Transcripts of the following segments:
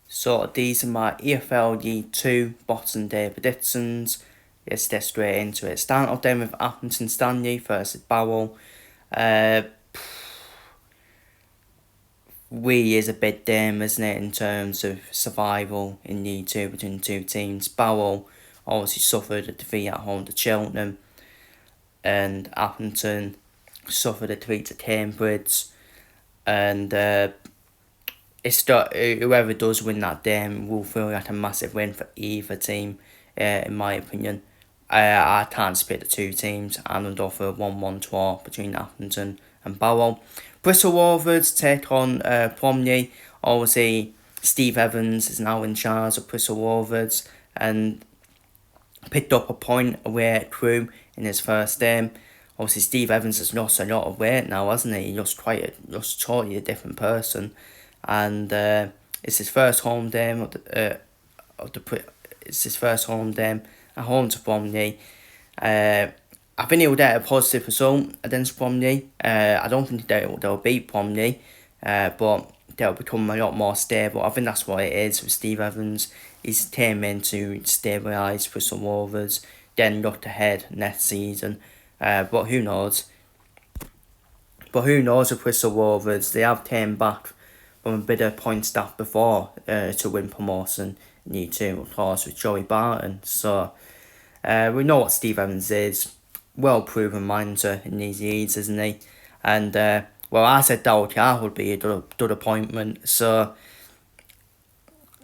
So these are my EFL League 2 Boxing Day predictions. Let's get straight into it. Starting off then with Accrington Stanley versus Barrow. Uh, really is a big game, isn't it, in terms of survival in League 2 between the two teams. Barrow obviously suffered a defeat at home to Cheltenham, and Accrington suffered a defeat to Cambridge. And whoever does win that game will feel like a massive win for either team, in my opinion. I can't split the two teams. I'm going to go for a 1-1 draw between Accrington and Barrow. Bristol Rovers take on Bromley. Obviously, Steve Evans is now in charge of Bristol Rovers and picked up a point away at Crewe in his first game. Obviously, Steve Evans has lost a lot of weight now, hasn't he? He looks totally a different person, and it's his first home game it's his first home game at home to Bromley. I think he'll get a positive result against Bromley. I don't think they'll beat Bromley, but they'll become a lot more stable. I think that's what it is with Steve Evans. He's came in to stabilise Bristol Rovers, then look ahead next season. But who knows? With Bristol Rovers? They have came back from a bit of point staff before to win promotion in League 2, of course, with Joey Barton. So we know what Steve Evans is. Well proven manager in these leagues, isn't he? And I said Darryl Clark would be a good appointment. So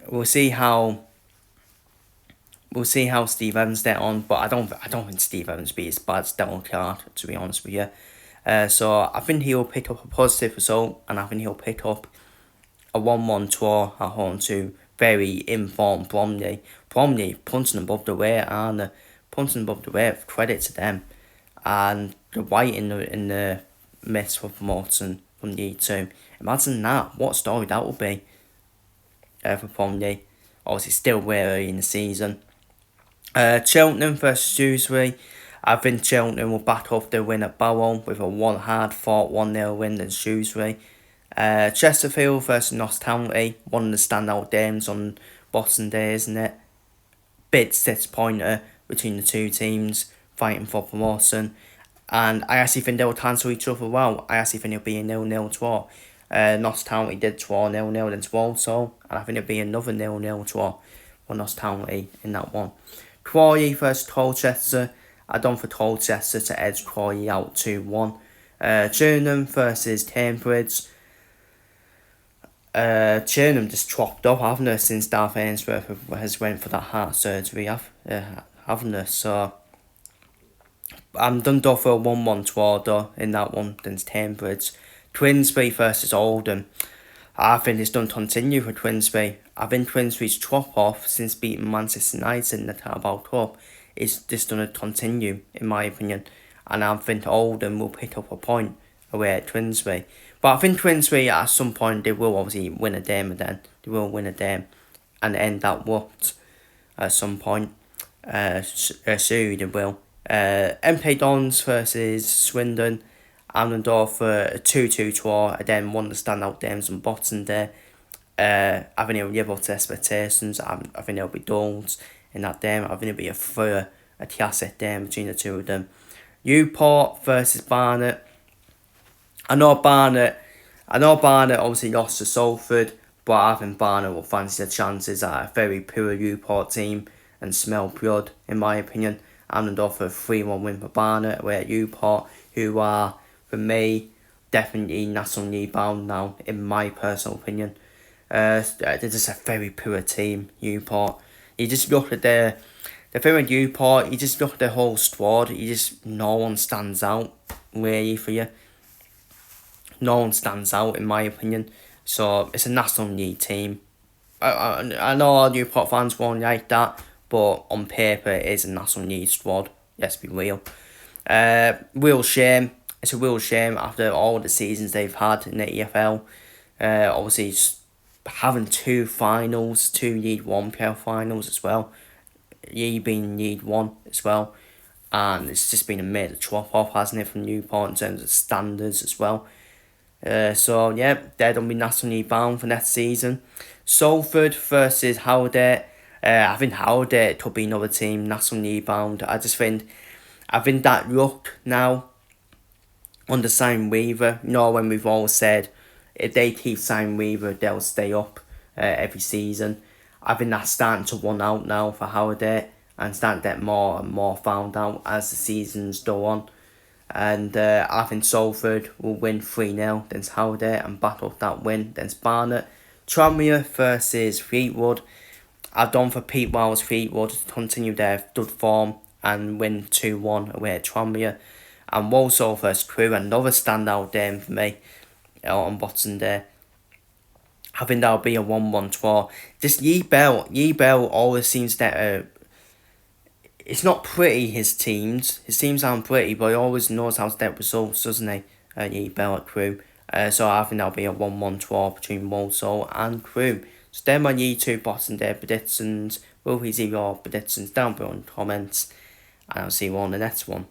we'll see how Steve Evans get on, but I don't think Steve Evans will be as bad as Darryl Clark, to be honest with you. So I think he'll pick up a positive result, and I think he'll pick up a 1-1 draw at home to very informed Bromley. Bromley punching above the weight, and punching above the weight. Credit to them, and the white in the mix for promotion from League 2. Imagine that. What story that would be for Bromley. Obviously, still way early in the season. Cheltenham versus Shrewsbury. I think Cheltenham will back up their win at Barrow with a hard-fought 1-0 win in Shrewsbury. Chesterfield versus Notts County. One of the standout games on Boxing Day, isn't it? Big 6-pointer between the two teams fighting for promotion. And I actually think they'll cancel each other well. I actually think it'll be a 0-0 draw. Notts County did draw 0-0 against Walsall, and I think it'll be another 0-0 draw for Notts County in that one. Crawley versus Colchester. I don't for Colchester to edge Crawley out 2-1. Churnham versus Cambridge. Churnham just chopped up, haven't they, since Darth Ainsworth has went for that heart surgery, haven't they? So I'm done for a 1-1 draw though in that one against Cambridge. Twinsby versus Oldham. I think it's done continue for Twinsby. I think Twinsby's drop off since beating Manchester United in the Carabao Cup is just going to continue, in my opinion. And I think Oldham will pick up a point away at Twinsby. But I think Twinsby at some point they will obviously win a game again. They will win a game and end that what at some point. Surely they will. MP Dons versus Swindon. I'm going to go for a 2-2 draw. Again, one of the standout games on Boxing Day. I think it'll live up to expectations. I think there'll be goals in that game. I think it'll be a classic game between the two of them. Newport versus Barnet. I know Barnet obviously lost to Salford, but I think Barnet will fancy the chances at a very poor Newport team and smell blood, in my opinion. I'm going to go for a 3-1 win for Barnet away at Newport, who are, for me, definitely National League bound now, in my personal opinion. They're just a very poor team, Newport. You just look at the thing with Newport, you just look at the whole squad, no one stands out, really, for you. No one stands out, in my opinion. So, it's a National League team. I know all Newport fans won't like that, but on paper, it is a National League squad. Let's be real. Real shame. It's a real shame after all the seasons they've had in the EFL. Obviously, having two League One playoff finals as well. Being League One as well. And it's just been a major drop off, hasn't it, from Newport in terms of standards as well. So yeah, they're going to be nationally bound for next season. Salford versus Howdale. I think Howdale could be another team nationally bound. I think that look now under Simon Weaver. You know, when we've always said if they keep Simon Weaver, they'll stay up every season. I think that's starting to run out now for Howdale and starting to get more and more found out as the seasons go on. And I think Salford will win 3-0 against Howdale and back up that win against Barnet. Tranmere versus Fleetwood. I've done for Pete Wells Fleetwood to continue their good form and win 2-1 away at Tranmere. And Walsall versus Crewe, another standout game for me on Boxing Day. I think that'll be a 1-1 draw. This Yi Bell always seems that it's not pretty, his teams. His teams aren't pretty, but he always knows how to get results, doesn't he? Yi Bell at Crewe. So I think that'll be a 1-1 draw between Walsall and Crewe. So they're my Yi 2 Boxing Day predictions. Will we see your predictions down below in the comments? And I'll see you on the next one.